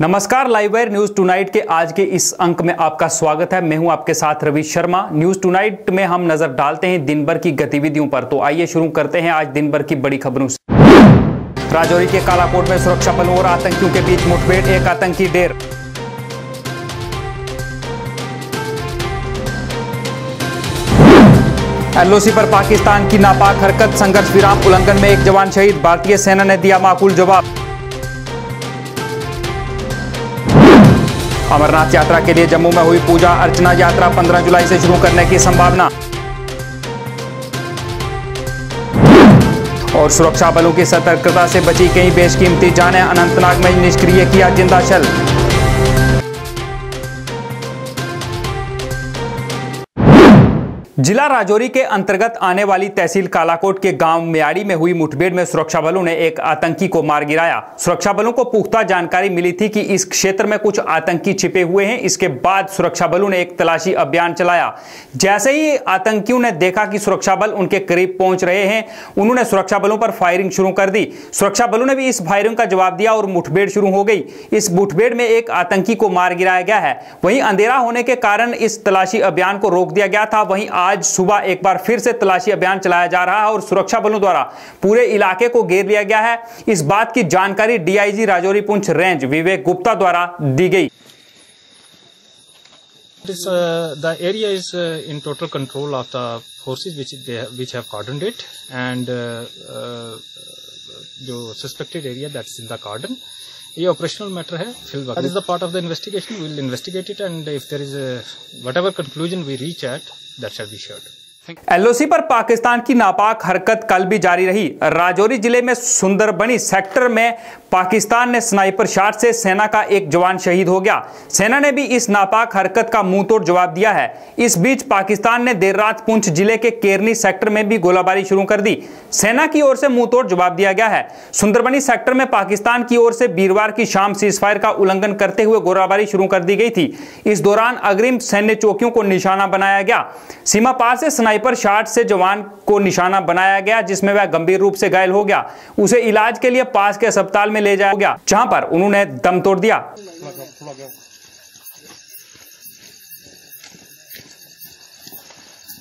नमस्कार, live wire news tonight के आज के इस अंक में आपका स्वागत है। मैं हूं आपके साथ रवि शर्मा। न्यूज टुनाइट में हम नजर डालते हैं दिन भर की गतिविधियों पर। तो आइए शुरू करते हैं आज दिन भर की बड़ी खबरों से। राजौरी के कालाकोट में सुरक्षा बलों और आतंकियों के बीच मुठभेड़, एक आतंकी ढेर। एलओसी पर पाकिस्तान की नापाक हरकत, संघर्ष विराम उल्लंघन में एक जवान शहीद, भारतीय सेना ने दिया माकूल जवाब। अमरनाथ यात्रा के लिए जम्मू में हुई पूजा अर्चना, यात्रा 15 जुलाई से शुरू करने की संभावना। और सुरक्षा बलों की सतर्कता से बची कई बेशकीमती जानें, अनंतनाग में निष्क्रिय किया जिंदा शल। जिला राजौरी के अंतर्गत आने वाली तहसील कालाकोट के गांव म्याड़ी में हुई मुठभेड़ में सुरक्षा बलों ने एक आतंकी को मार गिराया। सुरक्षा बलों को पुख्ता जानकारी मिली थी कि इस क्षेत्र में कुछ आतंकी छिपे हुए हैं। इसके बाद सुरक्षा बलों ने एक तलाशी अभियान चलाया। जैसे ही आतंकियों ने देखा कि सुरक्षा बल उनके करीब पहुंच रहे हैं, उन्होंने सुरक्षा बलों पर फायरिंग शुरू कर दी। सुरक्षा बलों ने भी इस फायरिंग का जवाब दिया और मुठभेड़ शुरू हो गई। इस मुठभेड़ में एक आतंकी को मार गिराया गया है। वहीं अंधेरा होने के कारण इस तलाशी अभियान को रोक दिया गया था। वहीं आज सुबह एक बार फिर से तलाशी अभियान चलाया जा रहा है और सुरक्षा बलों द्वारा पूरे इलाके को घेर लिया गया है। इस बात की जानकारी डीआईजी राजौरी पुंछ रेंज विवेक गुप्ता द्वारा दी गई। The area is in total control of the forces which have cordoned it, and जो suspected area that's in the cordon, ये ऑपरेशनल मैटर है। That is the part of the investigation. We will investigate it, and if there is whatever conclusion we reach at, that shall be shared. LOC पर पाकिस्तान की नापाक हरकत कल भी जारी रही। राजौरी जिले में सुंदरबनी सेक्टर में पाकिस्तान ने स्नाइपर शॉट से सेना का एक जवान शहीद हो गया। सेना ने भी इस नापाक हरकत का मुंहतोड़ जवाब दिया है। इस बीच पाकिस्तान ने देर रात पुंछ जिले के केरनी सेक्टर में भी गोलाबारी शुरू कर दी। सेना की ओर से मुंहतोड़ जवाब दिया गया है। सुंदरबनी सेक्टर में पाकिस्तान की ओर से वीरवार की शाम सीजफायर का उल्लंघन करते हुए गोलाबारी शुरू कर दी गई थी। इस दौरान अग्रिम सैन्य चौकियों को निशाना बनाया गया। सीमा पार से स्नाइपर शॉट से जवान को निशाना बनाया गया, जिसमें वह गंभीर रूप से घायल हो गया। उसे इलाज के लिए पास के अस्पताल में ले जाया गया, जहां पर उन्होंने दम तोड़ दिया।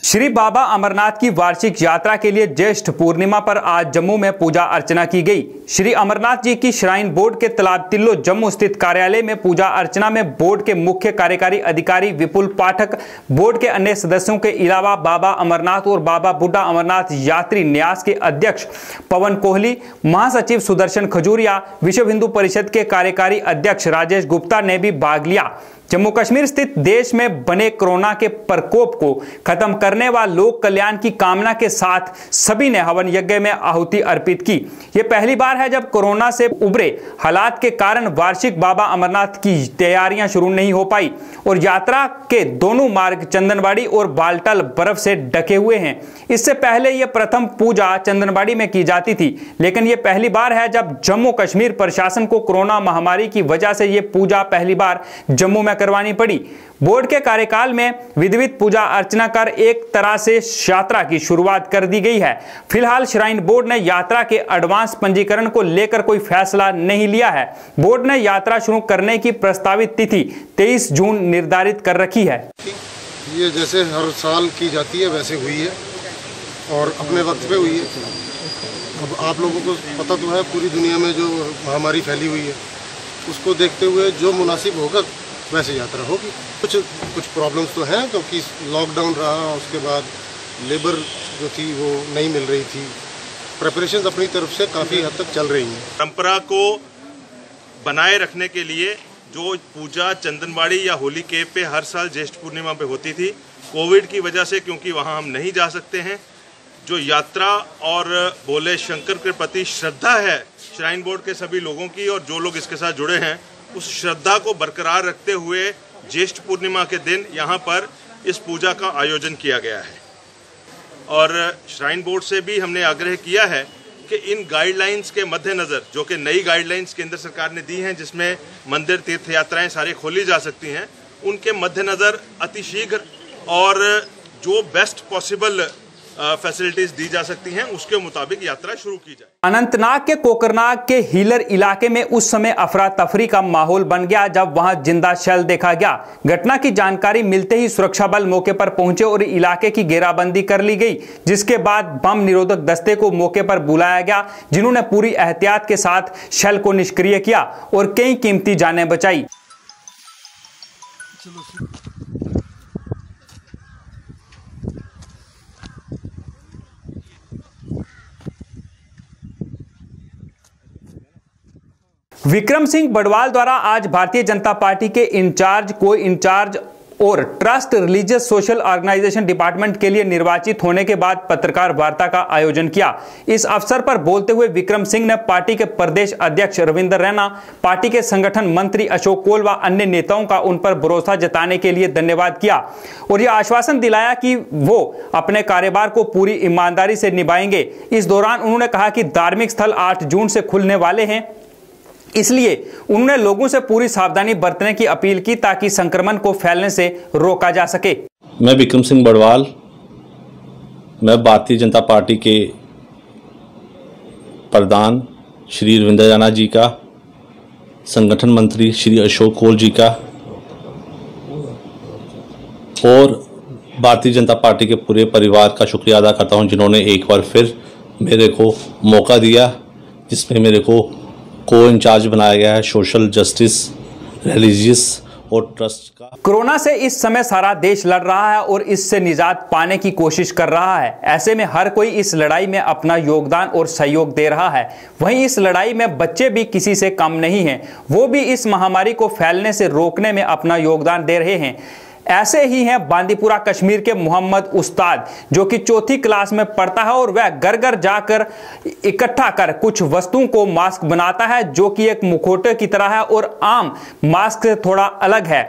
श्री बाबा अमरनाथ की वार्षिक यात्रा के लिए ज्येष्ठ पूर्णिमा पर आज जम्मू में पूजा अर्चना की गई। श्री अमरनाथ जी की श्राइन बोर्ड के तालाब तिल्लो जम्मू स्थित कार्यालय में पूजा अर्चना में बोर्ड के मुख्य कार्यकारी अधिकारी विपुल पाठक, बोर्ड के अन्य सदस्यों के अलावा बाबा अमरनाथ और बाबा बुड्ढा अमरनाथ यात्री न्यास के अध्यक्ष पवन कोहली, महासचिव सुदर्शन खजूरिया, विश्व हिंदू परिषद के कार्यकारी अध्यक्ष राजेश गुप्ता ने भी भाग लिया। जम्मू कश्मीर स्थित देश में बने कोरोना के प्रकोप को खत्म करने व लोक कल्याण की कामना के साथ सभी ने हवन यज्ञ में आहुति अर्पित की। यह पहली बार है जब कोरोना से उभरे हालात के कारण वार्षिक बाबा अमरनाथ की तैयारियां शुरू नहीं हो पाई और यात्रा के दोनों मार्ग चंदनबाड़ी और बालटाल बर्फ से ढके हुए हैं। इससे पहले यह प्रथम पूजा चंदनबाड़ी में की जाती थी, लेकिन यह पहली बार है जब जम्मू कश्मीर प्रशासन को कोरोना महामारी की वजह से यह पूजा पहली बार जम्मू में करवानी पड़ी। बोर्ड के कार्यकाल में विधिवत पूजा अर्चना कर एक तरह से यात्रा की शुरुआत कर दी गई है। फिलहाल श्राइन बोर्ड ने यात्रा के एडवांस पंजीकरण को लेकर कोई फैसला नहीं लिया है। बोर्ड ने यात्रा शुरू करने की प्रस्तावित तिथि 23 जून निर्धारित कर रखी है। ये जैसे हर साल की जाती है वैसे हुई है और अपने वक्त पे हुई है। अब आप लोगों को पता तो है पूरी दुनिया में जो महामारी फैली हुई है, उसको देखते हुए जो मुनासिब होगा वैसे यात्रा होगी। कुछ प्रॉब्लम्स तो हैं क्योंकि लॉकडाउन रहा, उसके बाद लेबर जो थी वो नहीं मिल रही थी। प्रिपरेशंस अपनी तरफ से काफ़ी हद तक चल रही हैं। परंपरा को बनाए रखने के लिए जो पूजा चंदनबाड़ी या होली केव पे हर साल ज्येष्ठ पूर्णिमा पे होती थी, कोविड की वजह से क्योंकि वहाँ हम नहीं जा सकते हैं, जो यात्रा और भोले शंकर के प्रति श्रद्धा है श्राइन बोर्ड के सभी लोगों की और जो लोग इसके साथ जुड़े हैं, उस श्रद्धा को बरकरार रखते हुए ज्येष्ठ पूर्णिमा के दिन यहाँ पर इस पूजा का आयोजन किया गया है। और श्राइन बोर्ड से भी हमने आग्रह किया है कि इन गाइडलाइंस के मद्देनज़र, जो कि नई गाइडलाइंस केंद्र सरकार ने दी हैं जिसमें मंदिर तीर्थ यात्राएं सारी खोली जा सकती हैं, उनके मद्देनज़र अतिशीघ्र और जो बेस्ट पॉसिबल फैसिलिटीज दी जा सकती हैं, उसके मुताबिक यात्रा शुरू की जाए। अनंतनाग के कोकरनाग के हीलर इलाके में उस समय अफरा तफरी का माहौल बन गया जब वहां जिंदा शैल देखा गया। घटना की जानकारी मिलते ही सुरक्षा बल मौके पर पहुंचे और इलाके की घेराबंदी कर ली गई, जिसके बाद बम निरोधक दस्ते को मौके पर बुलाया गया, जिन्होंने पूरी एहतियात के साथ शैल को निष्क्रिय किया और कई कीमती जानें बचाई। विक्रम सिंह बड़वाल द्वारा आज भारतीय जनता पार्टी के इंचार्ज और trust religious social organisation department के लिए निर्वाचित होने के बाद पत्रकार वार्ता का आयोजन किया। इस अवसर पर बोलते हुए विक्रम सिंह ने पार्टी के प्रदेश अध्यक्ष रविंद्र रैना, पार्टी के संगठन मंत्री अशोक कोल व अन्य नेताओं का उन पर भरोसा जताने के लिए धन्यवाद किया और यह आश्वासन दिलाया कि वो अपने कार्यभार को पूरी ईमानदारी से निभाएंगे। इस दौरान उन्होंने कहा कि धार्मिक स्थल 8 जून से खुलने वाले हैं, इसलिए उन्होंने लोगों से पूरी सावधानी बरतने की अपील की ताकि संक्रमण को फैलने से रोका जा सके। मैं विक्रम सिंह बड़वाल, मैं भारतीय जनता पार्टी के प्रधान श्री रविंद्र रैना जी का, संगठन मंत्री श्री अशोक कोल जी का और भारतीय जनता पार्टी के पूरे परिवार का शुक्रिया अदा करता हूं, जिन्होंने एक बार फिर मेरे को मौका दिया, जिसमें मेरे को को इंचार्ज बनाया गया है सोशल जस्टिस, रिलीजियस और ट्रस्ट का। कोरोना से इस समय सारा देश लड़ रहा है और इससे निजात पाने की कोशिश कर रहा है। ऐसे में हर कोई इस लड़ाई में अपना योगदान और सहयोग दे रहा है। वहीं इस लड़ाई में बच्चे भी किसी से कम नहीं हैं, वो भी इस महामारी को फैलने से रोकने में अपना योगदान दे रहे हैं। ऐसे ही हैं बांदीपुरा कश्मीर के मोहम्मद उस्ताद, जो कि 4th क्लास में पढ़ता है और वह घर घर जाकर इकट्ठा कर कुछ वस्तुओं को मास्क बनाता है, जो कि एक मुखौटे की तरह है और आम मास्क से थोड़ा अलग है।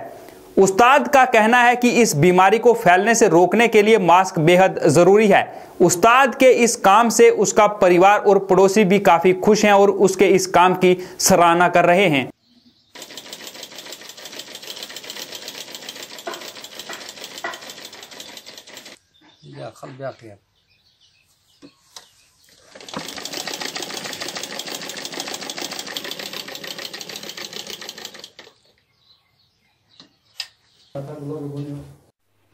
उस्ताद का कहना है कि इस बीमारी को फैलने से रोकने के लिए मास्क बेहद जरूरी है। उस्ताद के इस काम से उसका परिवार और पड़ोसी भी काफी खुश हैं और उसके इस काम की सराहना कर रहे हैं।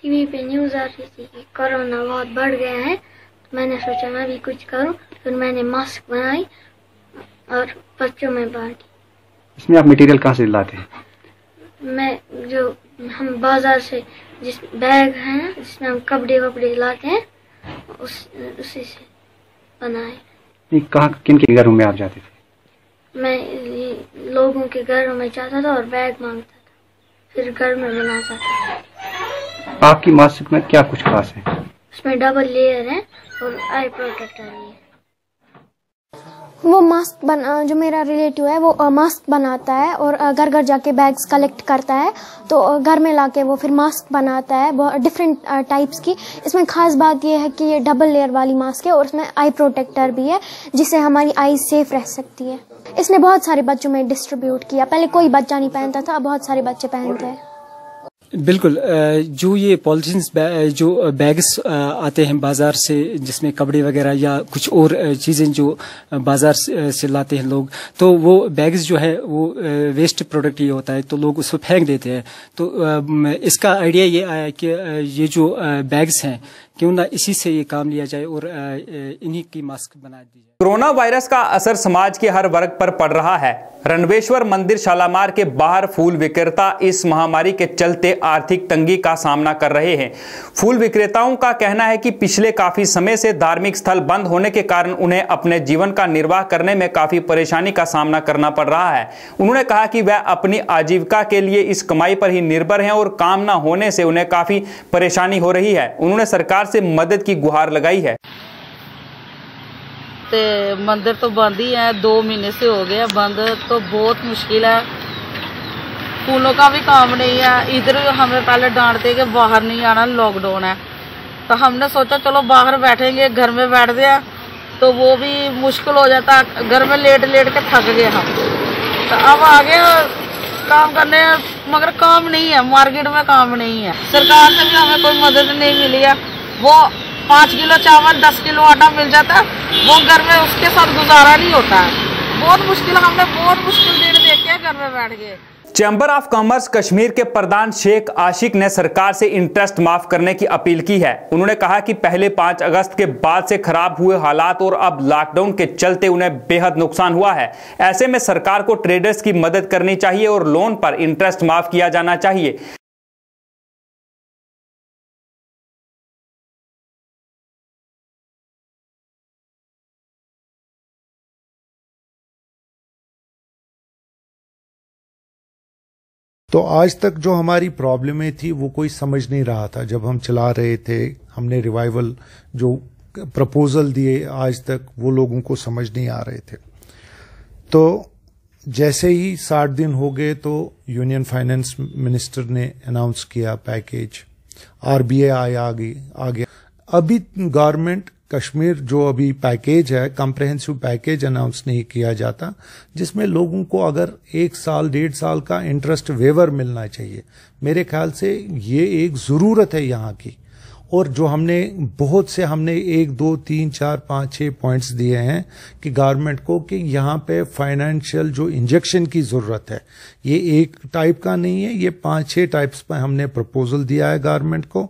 टीवी पे न्यूज़ आ रही थी कि कोरोना बहुत बढ़ गया है, तो मैंने सोचा मैं भी कुछ करूं। फिर मैंने मास्क बनाई और बच्चों में बांटी। इसमें आप मटेरियल कहाँ से लाते हैं? मैं जो हम बाजार से जिस बैग है जिसमें हम कपड़े वपड़े लाते हैं उसी से बनाए। कहाँ किन के घरों में आप जाते थे? मैं लोगों के घरों में जाता था और बैग मांगता था, फिर घर में बनाता था। आपकी मास्क में क्या कुछ खास है? उसमें डबल लेयर है और आई प्रोटेक्टर भी है। वो मास्क जो मेरा रिलेटिव है वो मास्क बनाता है और घर घर जाके बैग्स कलेक्ट करता है, तो घर में लाके वो फिर मास्क बनाता है बहुत डिफरेंट टाइप्स की। इसमें खास बात ये है कि ये डबल लेयर वाली मास्क है और इसमें आई प्रोटेक्टर भी है, जिससे हमारी आई सेफ रह सकती है। इसने बहुत सारे बच्चों में डिस्ट्रीब्यूट किया। पहले कोई बच्चा नहीं पहनता था, अब बहुत सारे बच्चे पहनते हैं। बिल्कुल, जो ये पॉलिथीन्स जो बैग्स आते हैं बाजार से, जिसमें कपड़े वगैरह या कुछ और चीज़ें जो बाजार से लाते हैं लोग, तो वो बैग्स जो है वो वेस्ट प्रोडक्ट ही होता है, तो लोग उसको फेंक देते हैं। तो इसका आइडिया ये आया कि ये जो बैग्स हैं क्यों ना इसी से ये काम लिया जाए और इन्हीं की मास्क बना दी जाए। कोरोना वायरस का असर समाज के हर वर्ग पर पड़ रहा है। रणवेश्वर मंदिर शालामार के बाहर फूल विक्रेता इस महामारी के चलते आर्थिक तंगी का सामना कर रहे हैं। फूल विक्रेताओं का कहना है कि पिछले काफी समय से धार्मिक स्थल बंद होने के कारण उन्हें अपने जीवन का निर्वाह करने में काफी परेशानी का सामना करना पड़ रहा है। उन्होंने कहा कि वह अपनी आजीविका के लिए इस कमाई पर ही निर्भर हैं और काम न होने से उन्हें काफी परेशानी हो रही है। उन्होंने सरकार से मदद की गुहार लगाई है। मंदिर तो बंद ही है, 2 महीने से हो गया बंद, तो बहुत मुश्किल है। फूलों का भी काम नहीं है। इधर हमें पहले डांटते कि बाहर नहीं आना, लॉकडाउन है, तो हमने सोचा चलो बाहर बैठेंगे, घर में बैठ गया तो वो भी मुश्किल हो जाता। घर में लेट लेट के थक गए हम, तो अब आगे काम करने, मगर काम नहीं है, मार्केट में काम नहीं है। सरकार से भी हमें कोई मदद नहीं मिली है। वो 5 किलो चावल 10 किलो आटा मिल जाता, वो घर में उसके साथ गुजारा नहीं होता है। बहुत मुश्किल, हमने बहुत मुश्किल दिन देखे घर में बैठ के। चैम्बर ऑफ कॉमर्स कश्मीर के प्रधान शेख आशिक ने सरकार से इंटरेस्ट माफ करने की अपील की है। उन्होंने कहा कि पहले 5 अगस्त के बाद से खराब हुए हालात और अब लॉकडाउन के चलते उन्हें बेहद नुकसान हुआ है। ऐसे में सरकार को ट्रेडर्स की मदद करनी चाहिए और लोन पर इंटरेस्ट माफ किया जाना चाहिए। तो आज तक जो हमारी प्रॉब्लमें थी वो कोई समझ नहीं रहा था। जब हम चला रहे थे, हमने रिवाइवल जो प्रपोजल दिए आज तक वो लोगों को समझ नहीं आ रहे थे। तो जैसे ही 60 दिन हो गए तो यूनियन फाइनेंस मिनिस्टर ने अनाउंस किया पैकेज, आरबीआई आ गया। अभी गवर्नमेंट कश्मीर जो अभी पैकेज है, कॉम्प्रिहेंसिव पैकेज अनाउंस नहीं किया जाता, जिसमें लोगों को अगर 1 साल 1.5 साल का इंटरेस्ट वेवर मिलना चाहिए। मेरे ख्याल से ये एक जरूरत है यहाँ की। और जो हमने 1, 2, 3, 4, 5, 6 पॉइंट्स दिए हैं कि गवर्नमेंट को कि यहाँ पे फाइनेंशियल जो इंजेक्शन की जरूरत है, ये एक टाइप का नहीं है, ये 5-6 टाइप्स पर हमने प्रपोजल दिया है गवर्नमेंट को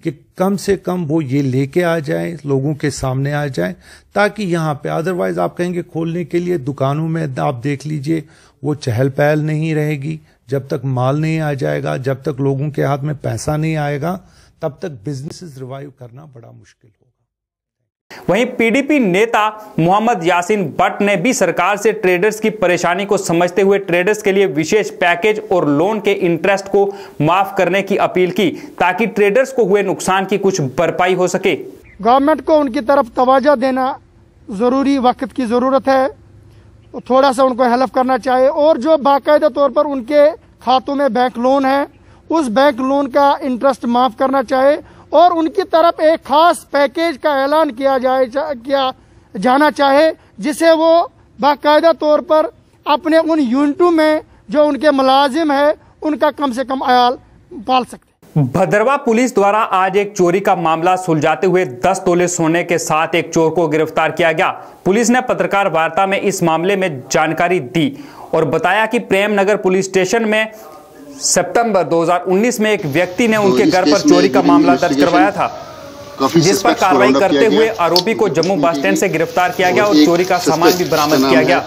कि कम से कम वो ये लेके आ जाए, लोगों के सामने आ जाए, ताकि यहाँ पे अदरवाइज आप कहेंगे खोलने के लिए दुकानों में आप देख लीजिए वो चहल पहल नहीं रहेगी। जब तक माल नहीं आ जाएगा, जब तक लोगों के हाथ में पैसा नहीं आएगा, तब तक बिजनेसेस रिवाइव करना बड़ा मुश्किल होगा। वहीं पीडीपी नेता मोहम्मद यासीन भट्ट ने भी सरकार से ट्रेडर्स की परेशानी को समझते हुए ट्रेडर्स के लिए विशेष पैकेज और लोन के इंटरेस्ट को माफ करने की अपील की, ताकि ट्रेडर्स को हुए नुकसान की कुछ भरपाई हो सके। गवर्नमेंट को उनकी तरफ तवज्जो देना जरूरी, वक्त की जरूरत है, थोड़ा सा उनको हेल्प करना चाहिए। और जो बाकायदा तौर पर उनके खातों में बैंक लोन है, उस बैंक लोन का इंटरेस्ट माफ करना चाहिए और उनकी तरफ एक खास पैकेज का ऐलान किया जाना चाहे, जिसे वो बाकायदा तौर पर अपने उन यूनिटों में जो उनके मुलाजिम है उनका कम से कम आयाल पाल सकते। भदरवा पुलिस द्वारा आज एक चोरी का मामला सुलझाते हुए 10 तोले सोने के साथ एक चोर को गिरफ्तार किया गया। पुलिस ने पत्रकार वार्ता में इस मामले में जानकारी दी और बताया कि प्रेम नगर पुलिस स्टेशन में सितंबर 2019 में एक व्यक्ति ने उनके घर पर चोरी का मामला दर्ज करवाया था, जिस पर कार्रवाई करते हुए आरोपी को जम्मू बस स्टैंड से गिरफ्तार किया गया और चोरी का सामान भी बरामद किया गया।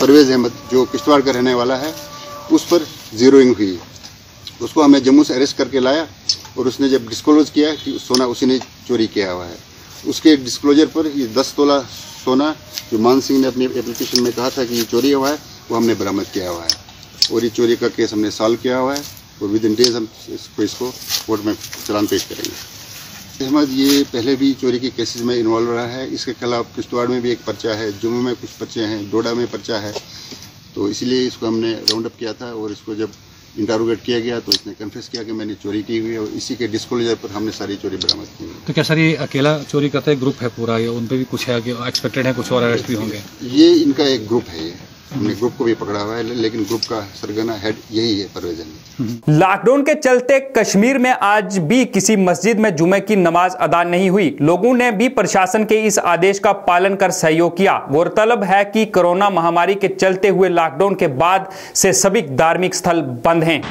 परवेज अहमद जो किश्तवाड़ का रहने वाला है, उस पर जीरोइंग हुई। उसको हमें जम्मू से अरेस्ट करके लाया और उसने जब डिस्क्लोज किया कि सोना उसी ने चोरी किया हुआ है, उसके डिस्क्लोजर पर ये 10 तोला सोना जो मान सिंह ने अपनी एप्लीकेशन में कहा था कि ये चोरी हुआ है, वो हमने बरामद किया हुआ है। और ये चोरी का केस हमने सॉल्व किया हुआ है और विद इन डेज हम इसको कोर्ट में चालान पेश करेंगे। अहमद ये पहले भी चोरी के केसेस में इन्वॉल्व रहा है। इसके खिलाफ किश्तवाड़ में भी एक पर्चा है, जम्मू में कुछ पर्चे हैं, डोडा में पर्चा है। तो इसीलिए इसको हमने राउंड अप किया था और इसको जब इंटरोगेट किया गया तो इसने कन्फेस किया कि मैंने चोरी की हुई है और इसी के डिस्क्लोजर पर हमने सारी चोरी बरामद की। तो क्या सर ये अकेला चोरी करता है, ग्रुप है पूरा, या उन पे भी कुछ है कि एक्सपेक्टेड है कुछ और अरेस्ट भी होंगे? ये इनका एक ग्रुप है, हमने ग्रुप को भी पकड़ा हुआ है, लेकिन ग्रुप का सरगना हेड यही है परवेज अहमद। लॉकडाउन के चलते कश्मीर में आज भी किसी मस्जिद में जुमे की नमाज अदा नहीं हुई। लोगों ने भी प्रशासन के इस आदेश का पालन कर सहयोग किया। गौरतलब है कि कोरोना महामारी के चलते हुए लॉकडाउन के बाद से सभी धार्मिक स्थल बंद हैं।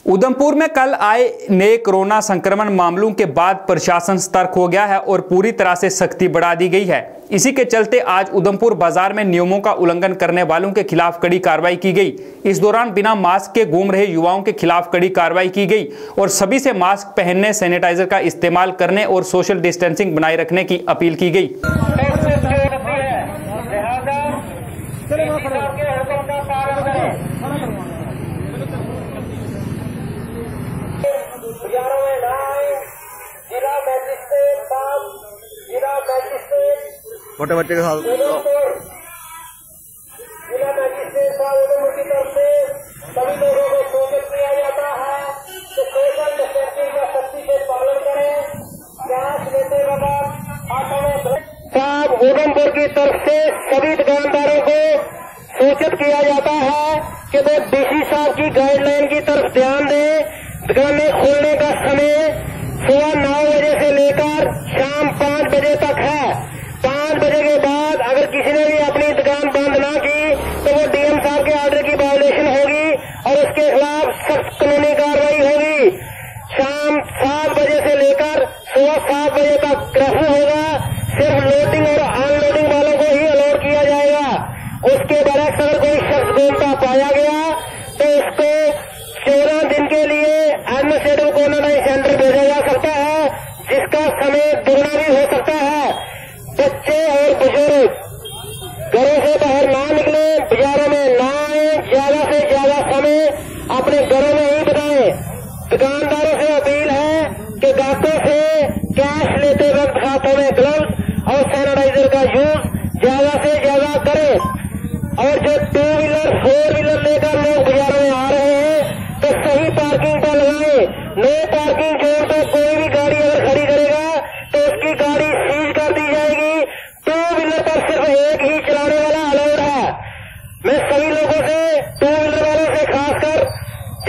उधमपुर में कल आए नए कोरोना संक्रमण मामलों के बाद प्रशासन सतर्क हो गया है और पूरी तरह से सख्ती बढ़ा दी गई है। इसी के चलते आज उधमपुर बाजार में नियमों का उल्लंघन करने वालों के खिलाफ कड़ी कार्रवाई की गई। इस दौरान बिना मास्क के घूम रहे युवाओं के खिलाफ कड़ी कार्रवाई की गई और सभी से मास्क पहनने, सैनिटाइजर का इस्तेमाल करने और सोशल डिस्टेंसिंग बनाए रखने की अपील की गई। छोटे बच्चे के साथ सभी लोगों को सूचित किया जाता है कि सोशल डिस्टेंसिंग का सख्ती से पालन करें। सांस लेते वक्त उधमपुर की तरफ से सभी दुकानदारों को सूचित किया जाता है कि वो डीसी साहब की गाइडलाइन की तरफ ध्यान दें। दुकानें खोलने का समय सुबह 9 बजे से लेकर शाम 5 बजे तक है। 5 बजे के बाद अगर किसी ने भी अपनी दुकान बंद ना की तो वो डीएम साहब के ऑर्डर की वायोलेशन होगी और उसके खिलाफ सख्त कानूनी कार्रवाई होगी। शाम 7 बजे से लेकर सुबह 7 बजे तक कर्फ्यू होगा। सिर्फ लोडिंग और अनलोडिंग वालों को ही अलाउड किया जाएगा। उसके बरक्स अगर कोई शख्स घूमता पाया गया तो उसको 14 दिन के लिए एडमिनिस्ट्रेटिव क्वारंटाइन सेंटर भेजा जा सकता है, जिसका समय दुगना भी हो सकता है। बच्चे और बुजुर्ग घरों से बाहर ना निकले, बाजारों में ना आए, ज्यादा से ज्यादा समय अपने घरों में ही बिताएं। दुकानदारों से अपील है कि ग्राहकों से कैश लेते वक्त हाथों में ग्लव्स और सैनिटाइजर का यूज ज्यादा से ज्यादा करें। और जो 2 व्हीलर 4 व्हीलर लेकर लोग बाजारों में आ रहे हैं तो सही पार्किंग पर लगाएं। नो पार्किंग जोन पर कोई भी गाड़ी अगर खड़ी करेगा तो उसकी गाड़ी सीज कर दी जाएगी। 2 व्हीलर पर सिर्फ एक ही चलाने वाला अलाउड है। मैं सभी लोगों से 2 व्हीलर वालों से खासकर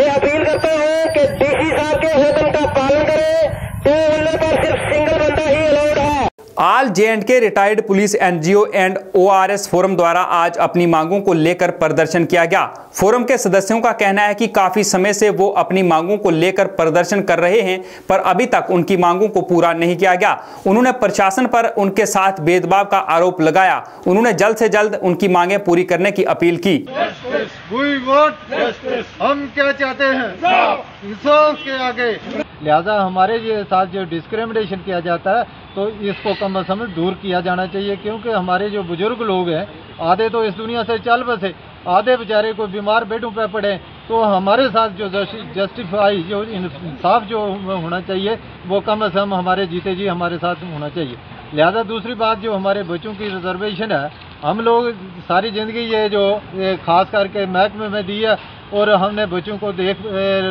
ये अपील करता हूँ कि डीसी साहब के हुक्म का पालन करें। 2 व्हीलर पर सिर्फ सिंगल बंदा ही अलाउड है। All J&K retired police NGO and ORS forum द्वारा आज अपनी मांगों को लेकर प्रदर्शन किया गया। फोरम के सदस्यों का कहना है कि काफी समय से वो अपनी मांगों को लेकर प्रदर्शन कर रहे हैं, पर अभी तक उनकी मांगों को पूरा नहीं किया गया। उन्होंने प्रशासन पर उनके साथ भेदभाव का आरोप लगाया। उन्होंने जल्द से जल्द उनकी मांगें पूरी करने की अपील की। हम क्या चाहते हैं? इंसाफ के आगे। लिहाजा हमारे साथ जो डिस्क्रिमिनेशन किया जाता है तो इसको कम से कम दूर किया जाना चाहिए, क्योंकि हमारे जो बुजुर्ग लोग हैं आधे तो इस दुनिया से चल बसे, आधे बेचारे को बीमार बेडों पे पड़े। तो हमारे साथ जो जस्टिफाई जो इंसाफ जो होना चाहिए वो कम से कम हमारे जीते जी हमारे साथ होना चाहिए। लिहाजा दूसरी बात जो हमारे बच्चों की रिजर्वेशन है, हम लोग सारी ज़िंदगी ये जो खास करके महकमे में दी है और हमने बच्चों को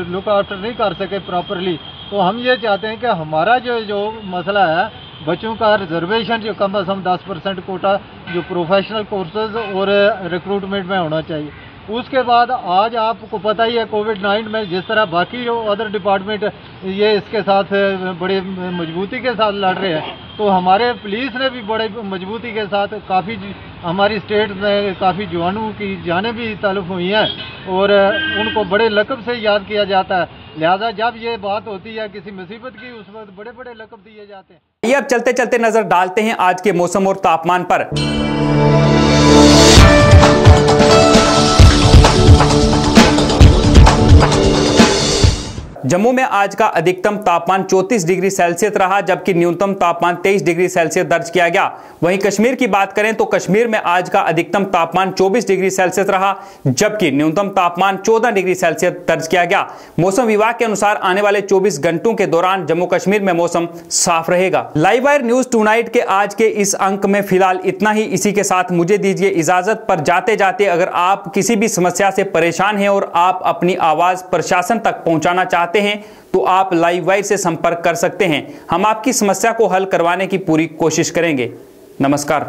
लुक आफ्टर नहीं कर सके प्रॉपरली। तो हम ये चाहते हैं कि हमारा जो मसला है बच्चों का रिजर्वेशन जो कम से कम 10% कोटा जो प्रोफेशनल कोर्सेज और रिक्रूटमेंट में होना चाहिए। उसके बाद आज आपको पता ही है कोविड-19 में जिस तरह बाकी जो अदर डिपार्टमेंट ये इसके साथ बड़े मजबूती के साथ लड़ रहे हैं, तो हमारे पुलिस ने भी बड़े मजबूती के साथ काफ़ी हमारी स्टेट में काफ़ी जवानों की जानें भी तलफ हुई हैं और उनको बड़े लक़ब से याद किया जाता है। लिहाजा जब ये बात होती है किसी मुसीबत की उस वक्त बड़े बड़े लक़ब दिए जाते हैं। ये अब चलते चलते नजर डालते हैं आज के मौसम और तापमान पर। जम्मू में आज का अधिकतम तापमान 34 डिग्री सेल्सियस रहा, जबकि न्यूनतम तापमान 23 डिग्री सेल्सियस दर्ज किया गया। वहीं कश्मीर की बात करें तो कश्मीर में आज का अधिकतम तापमान 24 डिग्री सेल्सियस रहा, जबकि न्यूनतम तापमान 14 डिग्री सेल्सियस दर्ज किया गया। मौसम विभाग के अनुसार आने वाले 24 घंटों के दौरान जम्मू कश्मीर में मौसम साफ रहेगा। लाइव वायर न्यूज टुनाइट के आज के इस अंक में फिलहाल इतना ही। इसी के साथ मुझे दीजिए इजाजत। पर जाते जाते अगर आप किसी भी समस्या से परेशान हैं और आप अपनी आवाज प्रशासन तक पहुंचाना चाहते हैं तो आप लाइव वायर से संपर्क कर सकते हैं। हम आपकी समस्या को हल करवाने की पूरी कोशिश करेंगे। नमस्कार।